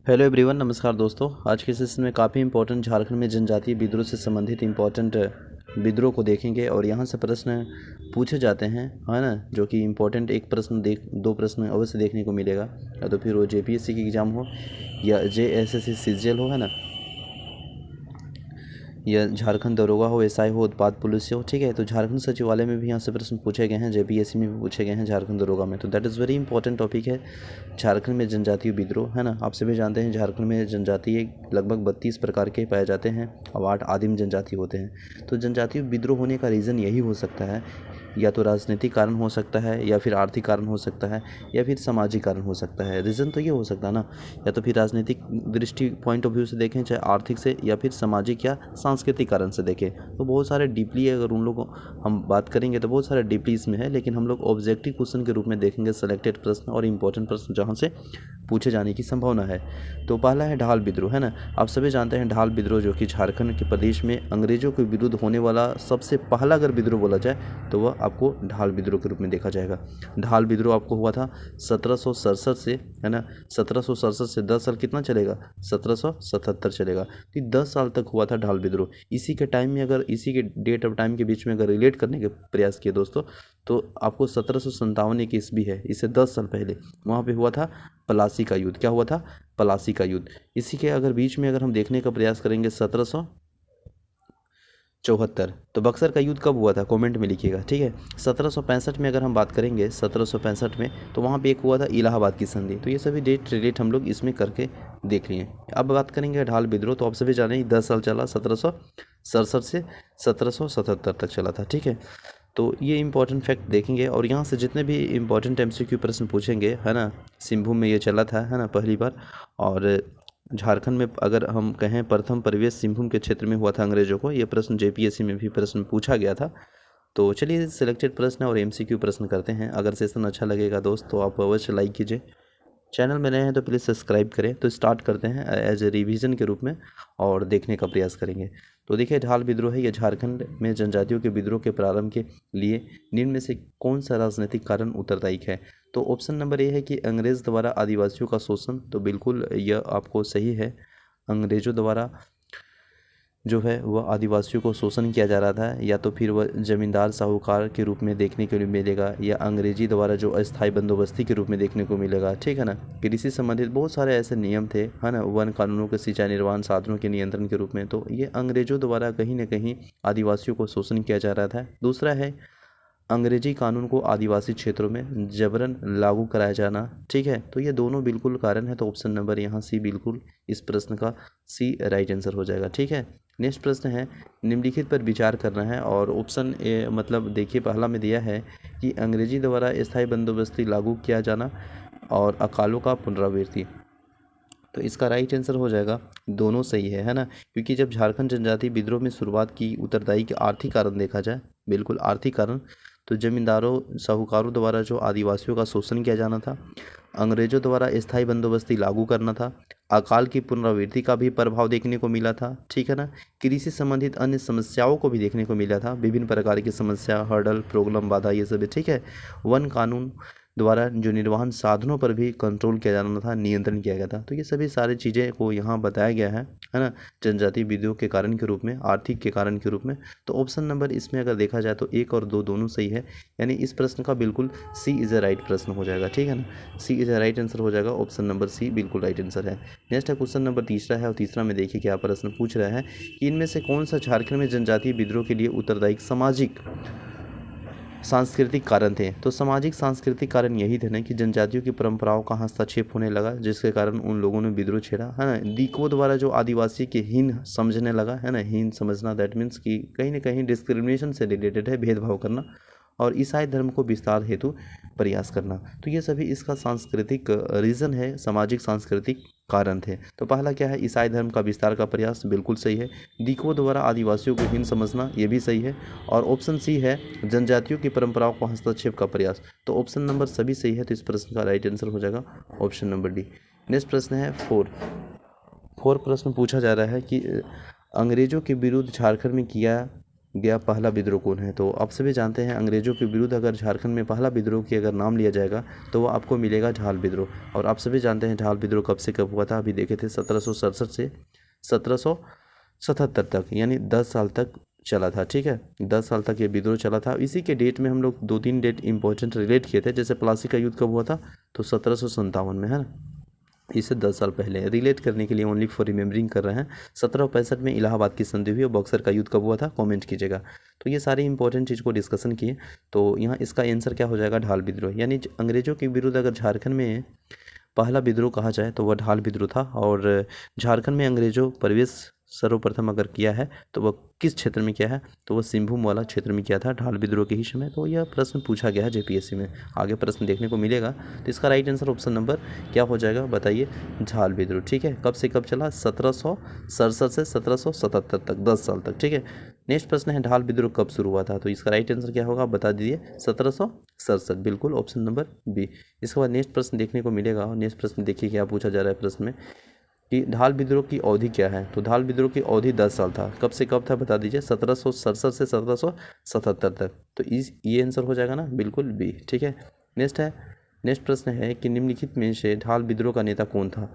Hello everyone, नमस्कार दोस्तों। आज के सेशन में काफ़ी इंपॉर्टेंट झारखंड में जनजातीय विद्रोह से संबंधित इंपॉर्टेंट विद्रोह को देखेंगे और यहाँ से प्रश्न पूछे जाते हैं, है ना। जो कि इंपॉर्टेंट एक प्रश्न दो प्रश्न अवश्य देखने को मिलेगा, या तो फिर वो जेपीएससी की एग्ज़ाम हो या जेएसएससी सीजीएल हो, है ना, या झारखंड दरोगा हो, एसआई हो, उत्पाद पुलिस हो। ठीक है, तो झारखंड सचिवालय में भी यहाँ से प्रश्न पूछे गए हैं, जेपीएससी में भी पूछे गए हैं, झारखंड दरोगा में। तो that is very important topic है झारखंड में जनजातीय विद्रोह, है ना। आप सभी जानते हैं झारखंड में जनजातीय लगभग 32 प्रकार के पाए जाते हैं और 8 आदिम जनजाति होते हैं। तो जनजातीय विद्रोह होने का रीज़न यही हो सकता है, या तो राजनीतिक कारण हो सकता है, या फिर आर्थिक कारण हो सकता है, या फिर सामाजिक कारण हो सकता है। रीज़न तो ये हो सकता है ना, या तो फिर राजनीतिक दृष्टि पॉइंट ऑफ व्यू से देखें, चाहे आर्थिक से, या फिर सामाजिक या सांस्कृतिक कारण से देखें। तो बहुत सारे डीपली अगर उन लोगों हम बात करेंगे तो बहुत सारे डीपली इसमें है, लेकिन हम लोग ऑब्जेक्टिव क्वेश्चन के रूप में देखेंगे सेलेक्टेड प्रश्न और इंपॉर्टेंट प्रश्न जहाँ से पूछे जाने की संभावना है। तो पहला है ढाल विद्रोह, है ना। आप सभी जानते हैं ढाल विद्रोह, जो कि झारखंड के प्रदेश में अंग्रेजों के विरुद्ध होने वाला सबसे पहला अगर विद्रोह बोला जाए तो वह आपको ढाल विद्रोह के रूप में देखा जाएगा। ढाल विद्रोह आपको हुआ था 1767 से, है ना। 1767 से 10 साल कितना चलेगा, 1777 चलेगा। तो 10 साल तक हुआ था ढाल विद्रोह। इसी के टाइम में अगर इसी के डेट ऑफ टाइम के बीच में अगर रिलेट करने के प्रयास किए दोस्तों, तो आपको 1757 एक ईस्वी है, इससे 10 साल पहले वहाँ पे हुआ था पलासी का युद्ध। क्या हुआ था, पलासी का युद्ध। इसी के अगर बीच में अगर हम देखने का प्रयास करेंगे 1774, तो बक्सर का युद्ध कब हुआ था, कमेंट में लिखिएगा, ठीक है। 1765 में अगर हम बात करेंगे, 1765 में, तो वहाँ पे एक हुआ था इलाहाबाद की संधि। तो ये सभी डेट रिलेट हम लोग इसमें करके देख लिए। अब बात करेंगे ढाल विद्रोह, तो आप सभी जाने 10 साल चला, 1767 से 1777 तक चला था, ठीक है। तो ये इंपॉर्टेंट फैक्ट देखेंगे, और यहाँ से जितने भी इंपॉर्टेंट एमसीक्यू प्रश्न पूछेंगे, है ना। सिंहभूम में ये चला था, है ना, पहली बार। और झारखंड में अगर हम कहें प्रथम प्रवेश सिंहभूम के क्षेत्र में हुआ था अंग्रेजों को, ये प्रश्न जेपीएससी में भी प्रश्न पूछा गया था। तो चलिए सिलेक्टेड प्रश्न और एमसीक्यू प्रश्न करते हैं। अगर सेशन अच्छा लगेगा दोस्त तो आप अवश्य लाइक कीजिए, चैनल में नए हैं तो प्लीज़ सब्सक्राइब करें। तो स्टार्ट करते हैं एज ए रिवीजन के रूप में और देखने का प्रयास करेंगे। तो देखिए, ढाल विद्रोह है, ये झारखंड में जनजातियों के विद्रोह के प्रारंभ के लिए निम्न में से कौन सा राजनीतिक कारण उत्तरदायी है। तो ऑप्शन नंबर ए है कि अंग्रेज द्वारा आदिवासियों का शोषण। तो बिल्कुल यह आपको सही है, अंग्रेजों द्वारा जो है वह आदिवासियों को शोषण किया जा रहा था, या तो फिर वह जमींदार साहूकार के रूप में देखने के लिए मिलेगा, या अंग्रेजी द्वारा जो अस्थायी बंदोबस्ती के रूप में देखने को मिलेगा, ठीक है ना। कृषि संबंधित बहुत सारे ऐसे नियम थे, है ना, वन कानूनों के सिंचाई निर्वहन साधनों के नियंत्रण के रूप में। तो ये अंग्रेजों द्वारा कहीं ना कहीं आदिवासियों को शोषण किया जा रहा था। दूसरा है अंग्रेजी कानून को आदिवासी क्षेत्रों में जबरन लागू कराया जाना, ठीक है। तो ये दोनों बिल्कुल कारण है, तो ऑप्शन नंबर यहाँ सी बिल्कुल इस प्रश्न का सी राइट आंसर हो जाएगा, ठीक है। नेक्स्ट प्रश्न है, निम्नलिखित पर विचार करना है, और ऑप्शन ए मतलब देखिए पहला में दिया है कि अंग्रेजी द्वारा स्थायी बंदोबस्ती लागू किया जाना और अकालों का पुनरावृत्ति। तो इसका राइट आंसर हो जाएगा, दोनों सही है ना। क्योंकि जब झारखंड जनजाति विद्रोह में शुरुआत की, उत्तरदायी के आर्थिक कारण देखा जाए, बिल्कुल आर्थिक कारण, तो जमींदारों साहूकारों द्वारा जो आदिवासियों का शोषण किया जाना था, अंग्रेजों द्वारा स्थायी बंदोबस्ती लागू करना था, अकाल की पुनरावृत्ति का भी प्रभाव देखने को मिला था, ठीक है ना। कृषि संबंधित अन्य समस्याओं को भी देखने को मिला था, विभिन्न प्रकार की समस्या, हर्डल, प्रॉब्लम, बाधा, ये सब, ठीक है। वन कानून द्वारा जो निर्वहन साधनों पर भी कंट्रोल किया जाना था, नियंत्रण किया गया था। तो ये सभी सारी चीज़ें को यहाँ बताया गया है ना, जनजातीय विद्रोह के कारण के रूप में, आर्थिक के कारण के रूप में। तो ऑप्शन नंबर इसमें अगर देखा जाए तो 1 और 2 दोनों सही है, यानी इस प्रश्न का बिल्कुल सी इज़ अ राइट प्रश्न हो जाएगा, ठीक है ना। सी इज़ अ राइट आंसर हो जाएगा, ऑप्शन नंबर सी बिल्कुल राइट आंसर है। नेक्स्ट है क्वेश्चन नंबर तीसरा है, और तीसरा में देखिए क्या प्रश्न पूछ रहा है कि इनमें से कौन सा झारखंड में जनजातीय विद्रोह के लिए उत्तरदायी सामाजिक सांस्कृतिक कारण थे। तो सामाजिक सांस्कृतिक कारण यही थे ना कि जनजातियों की परंपराओं का हस्तक्षेप होने लगा, जिसके कारण उन लोगों ने विद्रोह छेड़ा, है ना। दीको द्वारा जो आदिवासी के हीन समझने लगा, है ना, हीन समझना, दैट मीन्स कि कहीं ना कहीं डिस्क्रिमिनेशन से रिलेटेड है, भेदभाव करना, और ईसाई धर्म को विस्तार हेतु प्रयास करना। तो ये सभी इसका सांस्कृतिक रीज़न है, सामाजिक सांस्कृतिक कारण थे। तो पहला क्या है, ईसाई धर्म का विस्तार का प्रयास, बिल्कुल सही है। दीको द्वारा आदिवासियों को हीन समझना, ये भी सही है। और ऑप्शन सी है जनजातियों की परंपराओं को हस्तक्षेप का प्रयास। तो ऑप्शन नंबर सभी सही है, तो इस प्रश्न का राइट आंसर हो जाएगा ऑप्शन नंबर डी। नेक्स्ट प्रश्न है 4 प्रश्न पूछा जा रहा है कि अंग्रेजों के विरुद्ध झारखंड में किया गया पहला विद्रोह कौन है? तो आप सभी जानते हैं अंग्रेजों के विरुद्ध अगर झारखंड में पहला विद्रोह की अगर नाम लिया जाएगा तो वो आपको मिलेगा झाल विद्रोह। और आप सभी जानते हैं झाल विद्रोह कब से कब हुआ था, अभी देखे थे 1767 से 1777 तक, यानी 10 साल तक चला था। ठीक है, 10 साल तक ये विद्रोह चला था। इसी के डेट में हम लोग 2-3 डेट इंपॉर्टेंट रिलेट किए थे, जैसे प्लासी का युद्ध कब हुआ था, तो 1757 में, है ना, इसे 10 साल पहले रिलेट करने के लिए ओनली फॉर रिमेम्बरिंग कर रहे हैं। 1765 में इलाहाबाद की संधि हुई और बक्सर का युद्ध कब हुआ था, कमेंट कीजिएगा। तो ये सारी इंपॉर्टेंट चीज़ को डिस्कशन किए। तो यहाँ इसका आंसर क्या हो जाएगा, ढाल विद्रोह। यानी अंग्रेजों के विरुद्ध अगर झारखंड में पहला विद्रोह कहा जाए तो वह ढाल विद्रोह था। और झारखंड में अंग्रेजों प्रवेश सर्वप्रथम अगर किया है तो वह किस क्षेत्र में किया है, तो वह सिंहभूम वाला क्षेत्र में किया था ढाल विद्रोह के ही समय। तो यह प्रश्न पूछा गया है जेपीएससी में, आगे प्रश्न देखने को मिलेगा। तो इसका राइट आंसर ऑप्शन नंबर क्या हो जाएगा, बताइए, झाल विद्रोह। ठीक है, कब से कब चला, 1767 से 1777 तक, 10 साल तक। ठीक है, नेक्स्ट प्रश्न है ढाल विद्रोह कब शुरू हुआ था, तो इसका राइट आंसर क्या होगा, बता दीजिए, 1767, बिल्कुल ऑप्शन नंबर बी। इसके बाद नेक्स्ट प्रश्न देखने को मिलेगा। और नेक्स्ट प्रश्न देखिए क्या पूछा जा रहा है प्रश्न में कि ढाल विद्रोह की अवधि क्या है। तो ढाल विद्रोह की अवधि 10 साल था। कब से कब था, बता दीजिए, 1767 से 1777 तक। तो ये आंसर हो जाएगा ना, बिल्कुल बी। ठीक है, नेक्स्ट प्रश्न है कि निम्नलिखित में से ढाल विद्रोह का नेता कौन था।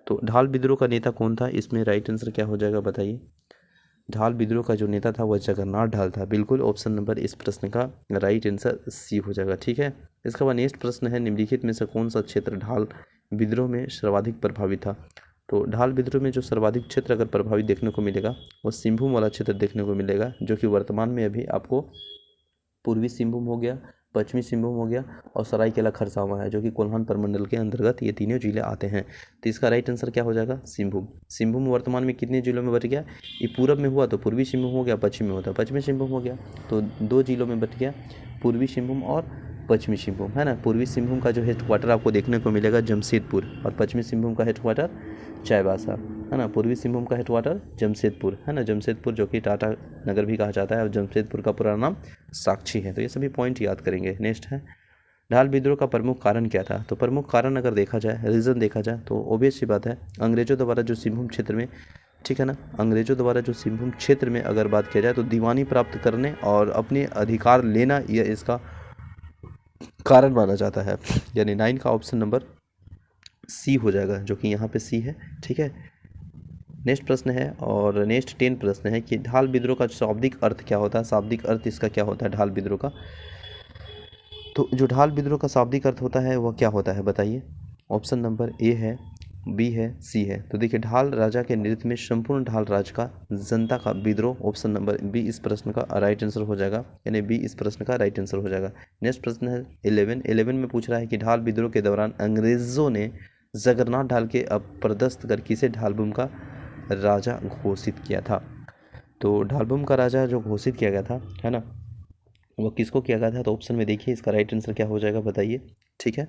तो ढाल विद्रोह का नेता कौन था, इसमें राइट आंसर क्या हो जाएगा, बताइए। ढाल विद्रोह का जो नेता था वह जगन्नाथ ढाल था, बिल्कुल ऑप्शन नंबर इस प्रश्न का राइट आंसर सी हो जाएगा। ठीक है, इसके बाद नेक्स्ट प्रश्न है निम्नलिखित में से कौन सा क्षेत्र ढाल विद्रोह में सर्वाधिक प्रभावित था। तो ढाल विद्रोह में जो सर्वाधिक क्षेत्र अगर प्रभावित देखने को मिलेगा वो सिंहभूम वाला क्षेत्र देखने को मिलेगा, जो कि वर्तमान में अभी आपको पूर्वी सिंहभूम हो गया, पश्चिमी सिंहभूम हो गया और सरायकेला खरसावां है, जो कि कोल्हान प्रमंडल के अंतर्गत ये तीनों जिले आते हैं। तो इसका राइट आंसर क्या हो जाएगा, सिंहभूम। सिंहभूम वर्तमान में कितने जिलों में बट गया, ये पूरब में हुआ तो पूर्वी सिंहभूम हो गया, पश्चिम में होता पश्चिमी सिंहभूम हो गया। तो 2 जिलों में बट गया, पूर्वी सिंहभूम और पश्चिमी सिंहभूम, है ना। पूर्वी सिंहभूम का जो हेडक्वार्टर आपको देखने को मिलेगा जमशेदपुर, और पश्चिमी सिंहभूम का हेडक्वार्टर चाईबासा, है ना। पूर्वी सिंहभूम का हेडक्वार्टर जमशेदपुर, है ना, जमशेदपुर, जो कि टाटा नगर भी कहा जाता है, और जमशेदपुर का पूरा नाम साक्षी है। तो ये सभी पॉइंट याद करेंगे। नेक्स्ट है ढाल विद्रोह का प्रमुख कारण क्या था। तो प्रमुख कारण अगर देखा जाए, रीज़न देखा जाए, तो ऑब्वियस सी बात है, अंग्रेजों द्वारा जो सिंहभूम क्षेत्र में, ठीक है ना, अंग्रेजों द्वारा जो सिंहभूम क्षेत्र में अगर बात किया जाए तो दीवानी प्राप्त करने और अपने अधिकार लेना, यह इसका कारण माना जाता है। यानी 9 का ऑप्शन नंबर सी हो जाएगा, जो कि यहाँ पे सी है। ठीक है, नेक्स्ट प्रश्न है और नेक्स्ट 10 प्रश्न है कि ढाल विद्रोह का शाब्दिक अर्थ क्या होता है। शाब्दिक अर्थ इसका क्या होता है ढाल विद्रोह का। तो जो ढाल विद्रोह का शाब्दिक अर्थ होता है वह क्या होता है, बताइए। ऑप्शन नंबर ए है, बी है, सी है। तो देखिए, ढाल राजा के नेतृत्व में संपूर्ण ढाल राज का जनता का विद्रोह, ऑप्शन नंबर बी इस प्रश्न का राइट आंसर हो जाएगा, यानी बी इस प्रश्न का राइट आंसर हो जाएगा। नेक्स्ट प्रश्न है 11 में पूछ रहा है कि ढाल विद्रोह के दौरान अंग्रेजों ने जगन्नाथ ढाल के अपदस्थ कर किसे ढालभूम का राजा घोषित किया था। तो ढालभूम का राजा जो घोषित किया गया था, है ना, वो किसको किया गया था। तो ऑप्शन में देखिए इसका राइट आंसर क्या हो जाएगा, बताइए। ठीक है,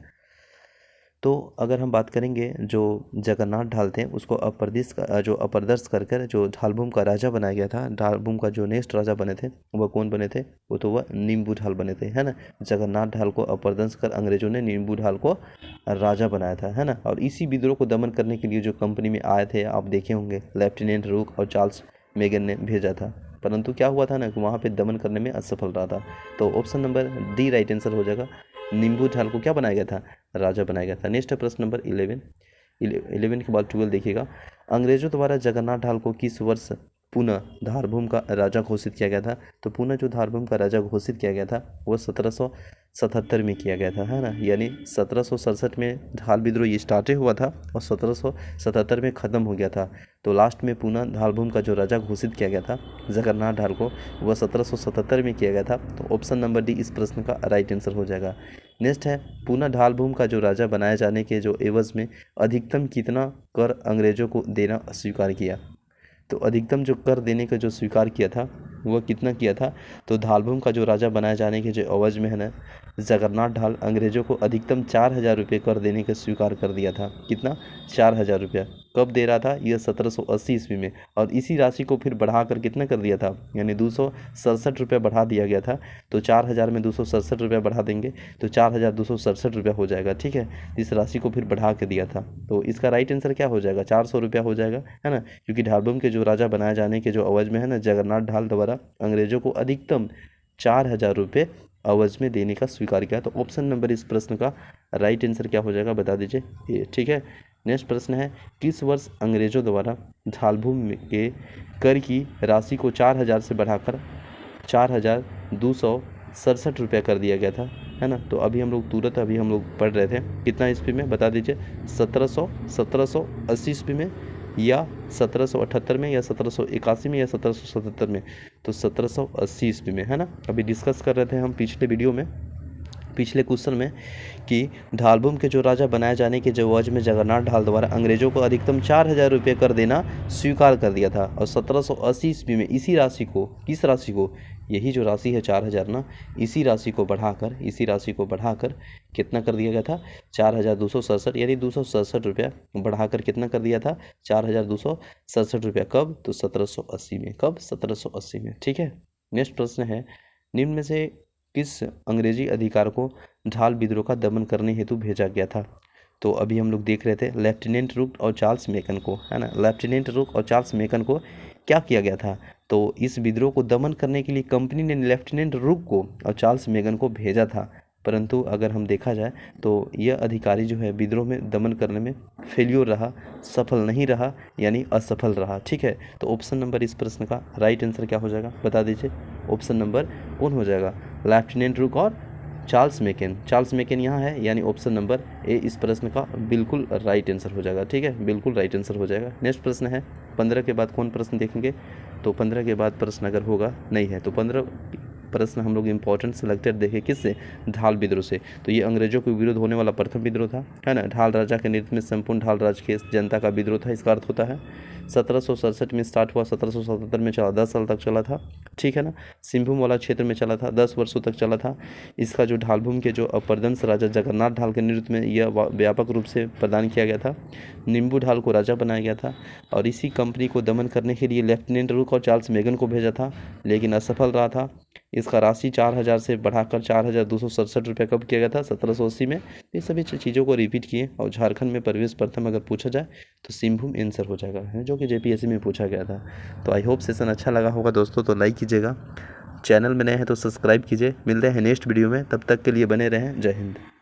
तो अगर हम बात करेंगे जो जगन्नाथ ढाल थे उसको अपरदर्श कर कर जो ढालभूम का राजा बनाया गया था, ढालभूम का जो नेक्स्ट राजा बने थे वह कौन बने थे, वो तो वह नींबू ढाल बने थे, है ना। जगन्नाथ ढाल को अपरदर्श कर अंग्रेजों ने नींबू ढाल को राजा बनाया था, है ना। और इसी विद्रोह को दमन करने के लिए जो कंपनी में आए थे, आप देखे होंगे, लेफ्टिनेंट रूक और चार्ल्स मेगन ने भेजा था, परंतु क्या हुआ था ना कि वहाँ पे दमन करने में असफल रहा था। तो option number D right answer हो जाएगा, नींबू ढाल को क्या बनाया गया था, राजा बनाया गया था। नेक्स्ट है प्रश्न नंबर 11 के बाद 12 देखिएगा। अंग्रेजों द्वारा जगन्नाथ ढाल को किस वर्ष पुनः धारभूम का राजा घोषित किया गया था। तो पुनः जो धारभूम का राजा घोषित किया गया था वह 1777 में किया गया था, है ना। यानी 1767 में ढाल विद्रोह ये स्टार्ट हुआ था और 1777 में ख़त्म हो गया था। तो लास्ट में पुनः ढालभूम का जो राजा घोषित किया गया था जगन्नाथ ढाल को, वह 1777 में किया गया था। तो ऑप्शन नंबर डी इस प्रश्न का राइट आंसर हो जाएगा। नेक्स्ट है पुनः ढालभूम का जो राजा बनाए जाने के जो एवज में अधिकतम कितना कर अंग्रेजों को देना स्वीकार किया। तो अधिकतम जो कर देने का जो स्वीकार किया था वह कितना किया था। तो ढालभूम का जो राजा बनाए जाने के जो एवज में, है ना, जगन्नाथ ढाल अंग्रेजों को अधिकतम 4000 रुपये कर देने का स्वीकार कर दिया था। कितना, 4000 रुपया। कब दे रहा था? यह 1780 ईस्वी में। और इसी राशि को फिर बढ़ाकर कितना कर दिया था, यानी 267 रुपये बढ़ा दिया गया था। तो 4000 में 267 रुपये बढ़ा देंगे तो 4267 रुपया हो जाएगा, ठीक है। इस राशि को फिर बढ़ा के दिया था, तो इसका राइट आंसर क्या हो जाएगा? 400 रुपया हो जाएगा, है ना। क्योंकि ढालभूम के जो राजा बनाए जाने के जो अवज में है ना, जगन्नाथ ढाल द्वारा अंग्रेजों को अधिकतम 4000 रुपये अवज में देने का स्वीकार किया। तो ऑप्शन नंबर इस प्रश्न का राइट आंसर क्या हो जाएगा, बता दीजिए ये, ठीक है। नेक्स्ट प्रश्न है, किस वर्ष अंग्रेजों द्वारा ढालभूम के कर की राशि को 4000 से बढ़ाकर 4267 रुपया कर दिया गया था, है ना। तो अभी हम लोग पढ़ रहे थे कितना ईस्वी में, बता दीजिए। 1780 ईस्वी में, या 1778 में, या 1781 में, या 1777 में। तो 1780 ईस्वी में, है ना। अभी डिस्कस कर रहे थे हम पिछले क्वेश्चन में कि ढालभूम के जो राजा बनाए जाने के जो वज में जगन्नाथ ढाल द्वारा अंग्रेजों को अधिकतम 4000 रुपये कर देना स्वीकार कर दिया था। और 1780 ईस्वी में इसी राशि को, किस राशि को, यही जो राशि है 4000 ना, इसी राशि को बढ़ाकर कितना कर दिया गया था? 4267, यानी 267 रुपया बढ़ाकर कितना कर दिया था? 4267 रुपया। कब? तो 1780 में। कब? 1780 में, ठीक है। नेक्स्ट प्रश्न है, निम्न में से किस अंग्रेजी अधिकार को ढाल विद्रोह का दमन करने हेतु भेजा गया था? तो अभी हम लोग देख रहे थे लेफ्टिनेंट रुक और चार्ल्स मेकन को, है ना। लेफ्टिनेंट रुक और चार्ल्स मेकन को क्या किया गया था? तो इस विद्रोह को दमन करने के लिए कंपनी ने लेफ्टिनेंट रुक को और चार्ल्स मेकन को भेजा था। परंतु अगर हम देखा जाए तो यह अधिकारी जो है विद्रोह में दमन करने में फेल्योर रहा, सफल नहीं रहा, यानी असफल रहा, ठीक है। तो ऑप्शन नंबर इस प्रश्न का राइट आंसर क्या हो जाएगा, बता दीजिए। ऑप्शन नंबर कौन हो जाएगा? लेफ्टिनेंट रुक और चार्ल्स मेकन यहाँ है, यानी ऑप्शन नंबर ए इस प्रश्न का बिल्कुल राइट आंसर हो जाएगा, ठीक है, बिल्कुल राइट आंसर हो जाएगा। नेक्स्ट प्रश्न है, 15 के बाद कौन प्रश्न देखेंगे? तो 15 के बाद प्रश्न अगर होगा नहीं है तो 15 प्रश्न हम लोग इंपॉर्टेंट सेलेक्टेड देखें किससे? ढाल विद्रोह से। तो ये अंग्रेजों के विरुद्ध होने वाला प्रथम विद्रोह था, है ना। ढाल राजा के नेतृत्व में संपूर्ण ढाल राज के जनता का विद्रोह था, इसका अर्थ होता है। 1767 में स्टार्ट हुआ, 1777 में चला, 10 साल तक चला था, ठीक है ना। सिंहभूम वाला क्षेत्र में चला था, 10 वर्षों तक चला था। इसका जो ढालभूम के जो अपरदंश राजा जगन्नाथ ढाल के नेतृत्व में यह व्यापक रूप से प्रदान किया गया था। नींबू ढाल को राजा बनाया गया था और इसी कंपनी को दमन करने के लिए लेफ्टिनेंट रुक और चार्ल्स मेकन को भेजा था, लेकिन असफल रहा था। इसका राशि 4000 से बढ़ाकर 4267 रुपये कब किया गया था? 1780 में। ये सभी चीज़ों को रिपीट किए और झारखंड में प्रवेश प्रथम अगर पूछा जाए तो सिंहभूम आंसर हो जाएगा, है जो कि जेपीएससी में पूछा गया था। तो आई होप सेशन अच्छा लगा होगा दोस्तों, तो लाइक कीजिएगा, चैनल में नए हैं तो सब्सक्राइब कीजिए। मिलते हैं नेक्स्ट वीडियो में, तब तक के लिए बने रहें। जय हिंद।